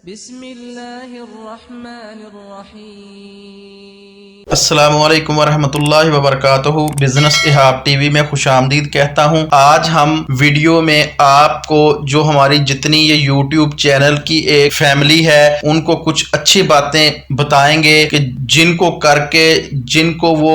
بسم اللہ الرحمن الرحیم۔ السلام علیکم ورحمۃ اللہ وبرکاتہ۔ بزنس احاب ٹی وی میں خوش آمدید کہتا ہوں۔ آج ہم ویڈیو میں آپ کو جو ہماری جتنی یہ یوٹیوب چینل کی ایک فیملی ہے ان کو کچھ اچھی باتیں بتائیں گے کہ جن کو کر کے جن کو وہ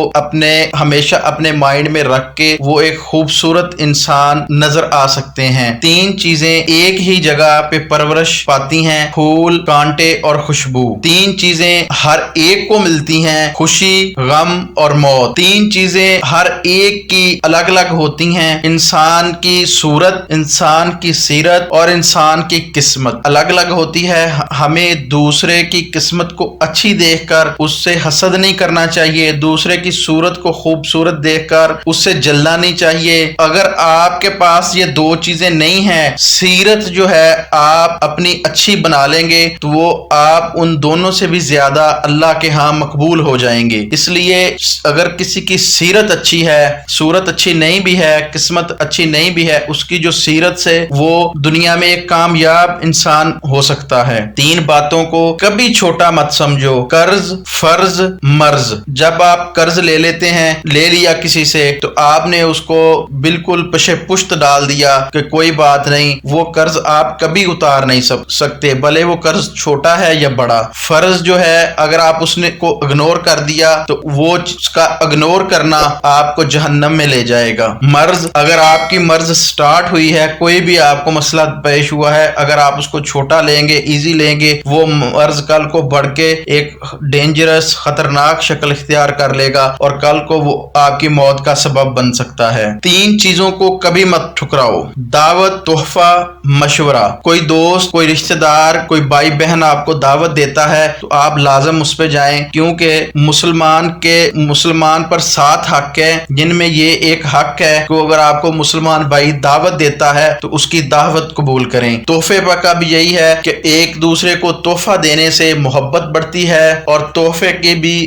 ہمیشہ اپنے مائنڈ میں رکھ کے وہ ایک خوبصورت انسان نظر آ سکتے ہیں۔ 3 چیزیں ایک ہی جگہ پہ پرورش پاتی ہیں، پھول، کانٹے اور خوشبو۔ 3 چیزیں ہر ایک کو ملتی ہیں، خوشی، غم اور موت۔ 3 چیزیں ہر ایک کی الگ الگ ہوتی ہیں، انسان کی صورت، انسان کی سیرت اور انسان کی قسمت الگ الگ ہوتی ہے۔ ہمیں دوسرے کی قسمت کو اچھی دیکھ کر اس سے حسد نہیں کرنا چاہیے، دوسرے کی صورت کو خوبصورت دیکھ کر اس سے جلنا نہیں چاہیے۔ اگر آپ کے پاس یہ 2 چیزیں نہیں ہیں، سیرت جو ہے آپ اپنی اچھی بنا لیں گے تو وہ آپ ان دونوں سے بھی زیادہ اللہ کے ہاں مقبول ہو جائیں گے۔ اس لیے اگر کسی کی سیرت اچھی ہے، صورت اچھی نہیں بھی ہے، قسمت اچھی نہیں بھی ہے، اس کی جو سیرت سے وہ دنیا میں ایک کامیاب انسان ہو سکتا ہے۔ 3 باتوں کو کبھی چھوٹا مت سمجھو، قرض، فرض، مرض۔ جب آپ قرض لے لیتے ہیں، لے لیا کسی سے تو آپ نے اس کو بالکل پشے پشت ڈال دیا کہ کوئی بات نہیں، وہ قرض آپ کبھی اتار نہیں سکتے، بھلے وہ قرض چھوٹا ہے یا بڑا۔ فرض جو ہے اگر آپ اس نے کو اگنور کر دیا تو وہ اس کا اگنور کرنا آپ کو جہنم میں لے جائے گا۔ مرض، اگر آپ کی مرض سٹارٹ ہوئی ہے، کوئی بھی آپ کو مسئلہ پیش ہوا ہے، اگر آپ اس کو چھوٹا لیں گے، ایزی لیں گے، وہ مرض کل کو بڑھ کے ایک ڈینجرس، خطرناک شکل اختیار کر لے گا اور کل کو وہ آپ کی موت کا سبب بن سکتا ہے۔ 3 چیزوں کو کبھی مت ٹھکراؤ، دعوت، تحفہ، مشورہ۔ کوئی دوست، کوئی رشتہ دار، کوئی بھائی بہن آپ کو دعوت دیتا ہے تو آپ لازم اس پہ جائیں، کیونکہ مسلمان پر 7 حق ہے، جن میں یہ ایک حق ہے کہ اگر آپ کو مسلمان بھائی دعوت دیتا ہے تو اس کی دعوت قبول کریں۔ تحفے کا بھی یہی ہے کہ ایک دوسرے کو تحفہ دینے سے محبت بڑھتی ہے، اور تحفے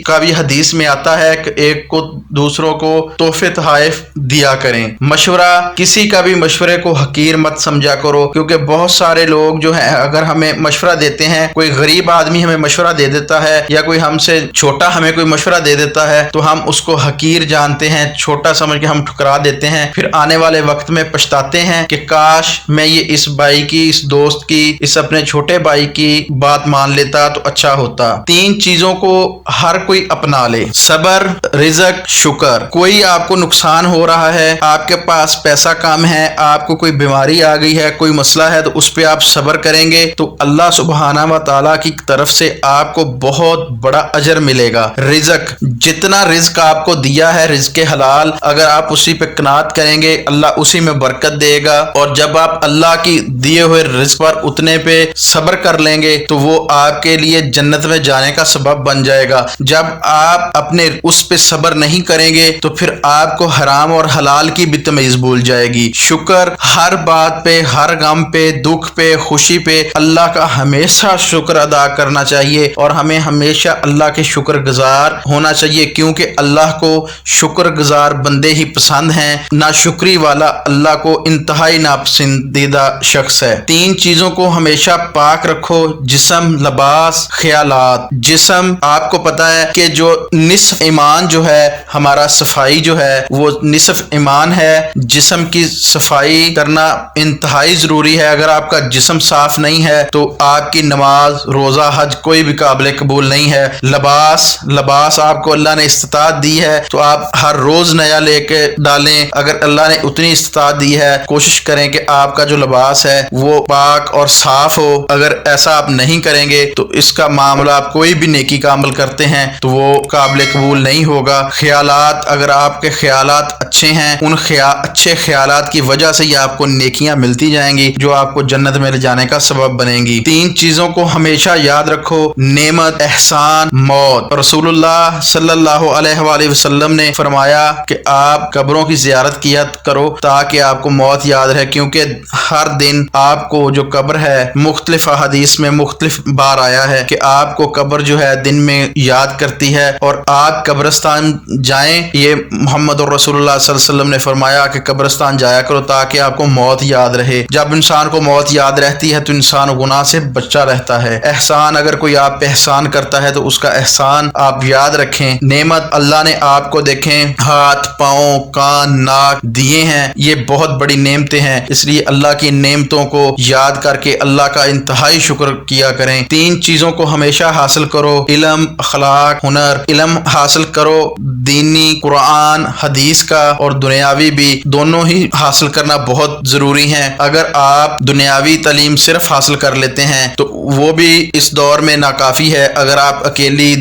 کا بھی حدیث میں آتا ہے کہ ایک کو دوسروں کو تحفے تحائف دیا کریں۔ مشورہ، کسی کا بھی مشورے کو حقیر مت سمجھا کرو، کیونکہ بہت سارے لوگ جو ہیں اگر ہمیں مشورہ دیتے ہیں، کوئی غریب آدمی ہمیں مشورہ دے دیتا ہے یا کوئی ہم سے چھوٹا ہمیں کوئی مشورہ دے دیتا ہے تو ہم اس کو حقیر جانتے ہیں، چھوٹا سمجھ کے ہم ٹھکرا دیتے ہیں، پھر آنے والے وقت میں پچھتاتے ہیں کہ کاش میں یہ اس بھائی کی، اس دوست کی، اس اپنے چھوٹے بھائی کی بات مان لیتا تو اچھا ہوتا۔ 3 چیزوں کو ہر کوئی اپنا لے، صبر، رزق، شکر۔ کوئی آپ کو نقصان ہو رہا ہے، آپ کے پاس پیسہ کم ہے، آپ کو کوئی بیماری آ گئی ہے، کوئی مسئلہ ہے، تو اس پہ آپ صبر کریں گے تو اللہ سبحانہ و تعالیٰ کی طرف سے آپ کو بہت بڑا اجر ملے گا۔ رزق، جتنا رزق آپ کو دیا ہے، رزق حلال، اگر آپ اسی پہ قناعت کریں گے اللہ اسی میں برکت دے گا، اور جب آپ اللہ کی دیے ہوئے رزق پر اتنے پہ صبر کر لیں گے تو وہ آپ کے لیے جنت میں جانے کا سبب بن جائے گا۔ جب آپ اپنے اس پہ صبر نہیں کریں گے تو پھر آپ کو حرام اور حلال کی بھی تمیز بھول جائے گی۔ شکر، ہر بات پہ، ہر غم پہ، دکھ پہ، خوشی پہ اللہ کا ہمیشہ شکر ادا کرنا چاہیے، اور ہمیں ہمیشہ اللہ کے شکر گزار ہونا چاہیے، کیونکہ اللہ کو شکر گزار بندے ہی پسند ہیں، ناشکری والا اللہ کو انتہائی ناپسندیدہ شخص ہے۔ 3 چیزوں کو ہمیشہ پاک رکھو، جسم، لباس، خیالات۔ جسم، آپ کو پتا ہے کہ جو نصف ایمان جو ہے ہمارا، صفائی جو ہے وہ نصف ایمان ہے، جسم کی صفائی کرنا انتہائی ضروری ہے۔ اگر آپ کا جسم صاف نہیں ہے تو آپ کی نماز، روزہ، حج کوئی بھی قابل قبول نہیں ہے۔ لباس آپ کو اللہ نے استطاعت دی ہے تو آپ ہر روز نیا لے کے ڈالیں، اگر اللہ نے اتنی استطاعت دی ہے کوشش کریں کہ آپ کا جو لباس ہے وہ پاک اور صاف ہو۔ اگر ایسا آپ نہیں کریں گے تو اس کا معاملہ، آپ کوئی بھی نیکی کا عمل کرتے ہیں تو وہ قابل قبول نہیں ہوگا۔ خیالات، اگر آپ کے خیالات اچھے ہیں، ان اچھے خیالات کی وجہ سے ہی آپ کو نیکیاں ملتی جائیں گی جو آپ کو جنت میں لے جانے کا سبب بنیں گی۔ 3 چیزوں کو ہمیشہ یاد رکھو، نعمت، احسان، موت۔ رسول اللہ صلی اللہ علیہ وآلہ وسلم نے فرمایا کہ آپ قبروں کی زیارت کیا کرو تاکہ آپ کو موت یاد رہے، کیونکہ ہر دن آپ کو جو قبر ہے، مختلف حدیث میں مختلف بار آیا ہے کہ آپ کو قبر جو ہے دن میں یاد کرتی ہے، اور آپ قبرستان جائیں، یہ محمد رسول اللہ صلی اللہ علیہ وسلم نے فرمایا کہ قبرستان جایا کرو تاکہ آپ کو موت یاد رہے۔ جب انسان کو موت یاد رہتی ہے تو انسان گناہ سے بچا رہتا ہے۔ احسان اگر کوئی آپ پہ احسان کرتا ہے تو اس کا احسان آپ یاد رکھیں۔ نعمت اللہ نے آپ کو دیکھیں ہاتھ، پاؤں، کان، ناک دیے ہیں، یہ بہت بڑی نعمتیں ہیں، اس لیے اللہ کی نعمتوں کو یاد کر کے اللہ کا انتہائی شکر کیا کریں۔ 3 چیزوں کو ہمیشہ حاصل کرو: علم، اخلاق، ہنر۔ علم حاصل کرو دینی، قرآن حدیث کا، اور دنیاوی بھی، دونوں ہی حاصل کرنا بہت ضروری ہے۔ اگر آپ دنیاوی تعلیم صرف حاصل کر لیتے ہیں تو وہ بھی اس دور میں ناکافی ہے۔ اگر آپ اکیلی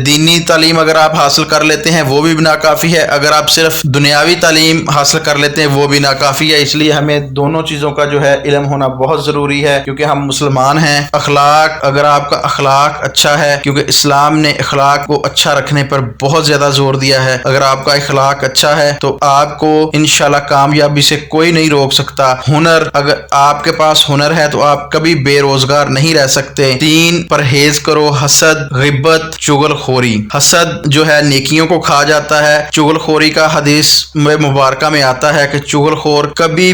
دینی تعلیم اگر آپ حاصل کر لیتے ہیں وہ بھی ناکافی ہے۔ اگر آپ صرف دنیاوی تعلیم حاصل کر لیتے ہیں وہ بھی ناکافی ہے۔ اس لیے ہمیں دونوں چیزوں کا جو ہے علم ہونا بہت ضروری ہے، کیونکہ ہم مسلمان ہیں۔ اخلاق، اگر آپ کا اخلاق اچھا ہے، کیونکہ اسلام نے اخلاق کو اچھا رکھنے پر بہت زیادہ زور دیا ہے، اگر آپ کا اخلاق اچھا ہے تو آپ کو انشاءاللہ کامیابی سے کوئی نہیں روک سکتا۔ ہنر، اگر آپ کے پاس ہنر ہے تو آپ کبھی بے روزگار نہیں رہ سکتے۔ 3 پرہیز کرو: حسد، غیبت، چغل خوری۔ حسد جو ہے نیکیوں کو کھا جاتا ہے۔ چغل خوری کا حدیث مبارکہ میں آتا ہے کہ چغل خور کبھی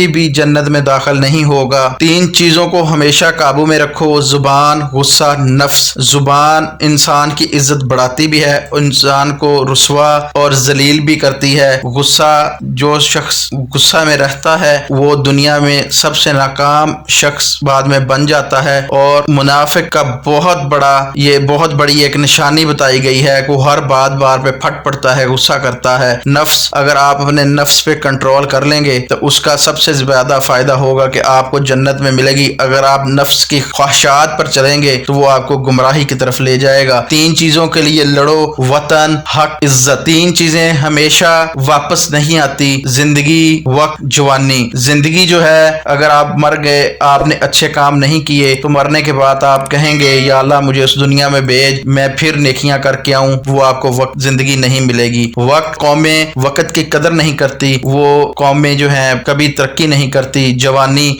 بھی جنت میں داخل نہیں ہوگا۔ 3 چیزوں کو ہمیشہ قابو میں رکھو: زبان، غصہ، نفس۔ زبان انسان کی عزت بڑھاتی بھی ہے، انسان کو رسوا اور ذلیل بھی کرتی ہے۔ غصہ، جو شخص غصہ میں رہتا ہے وہ دنیا میں سب سے ناکام شخص بعد میں بن جاتا ہے، اور منافق کا بہت بڑی ایک نشانی بتائی گئی ہے کہ وہ ہر بات پہ پھٹ پڑتا ہے، غصہ کرتا ہے۔ نفس، اگر آپ اپنے نفس پہ کنٹرول کر لیں گے تو اس کا سب سے زیادہ فائدہ ہوگا کہ آپ کو جنت میں ملے گی۔ اگر آپ نفس کی خواہشات پر چلیں گے تو وہ آپ کو گمراہی کی طرف لے جائے گا۔ 3 چیزوں کے لیے لڑو: وطن، حق، عزت۔ 3 چیزیں ہمیشہ واپس نہیں آتی: زندگی، وقت، جوانی۔ زندگی جو ہے، اگر آپ مر گئے، آپ نے اچھے کام نہیں کیے تو مرنے کے بعد آپ کہیں گے یا اللہ مجھے اس دنیا میں بھیج، میں پھر نیکیاں کر کے آؤں، وہ آپ کو وقت زندگی نہیں ملے گی۔ وقت، قومیں وقت کی قدر نہیں کرتی، وہ قومیں جو ہیں کبھی ترقی نہیں کرتی۔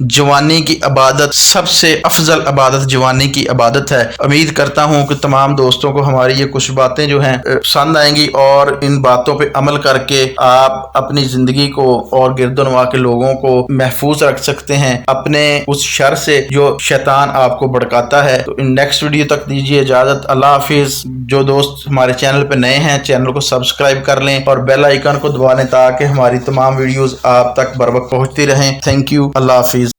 جوانی کی عبادت، سب سے افضل عبادت جوانی کی عبادت ہے۔ امید کرتا ہوں کہ تمام دوستوں کو ہماری یہ کچھ باتیں جو ہیں پسند آئیں گی، اور ان باتوں پہ عمل کر کے آپ اپنی زندگی کو اور گرد و نواح کے لوگوں کو محفوظ رکھ سکتے ہیں اپنے اس شر سے جو شیطان آپ کو بھڑکاتا ہے۔ تو نیکسٹ ویڈیو تک دیجیے اجازت، اللہ حافظ۔ جو دوست ہمارے چینل پہ نئے ہیں چینل کو سبسکرائب کر لیں اور بیل آئیکن کو دبا لیں تاکہ ہماری تمام ویڈیوز آپ تک بر وقت پہنچتی رہیں۔ تھینک یو، اللہ حافظ۔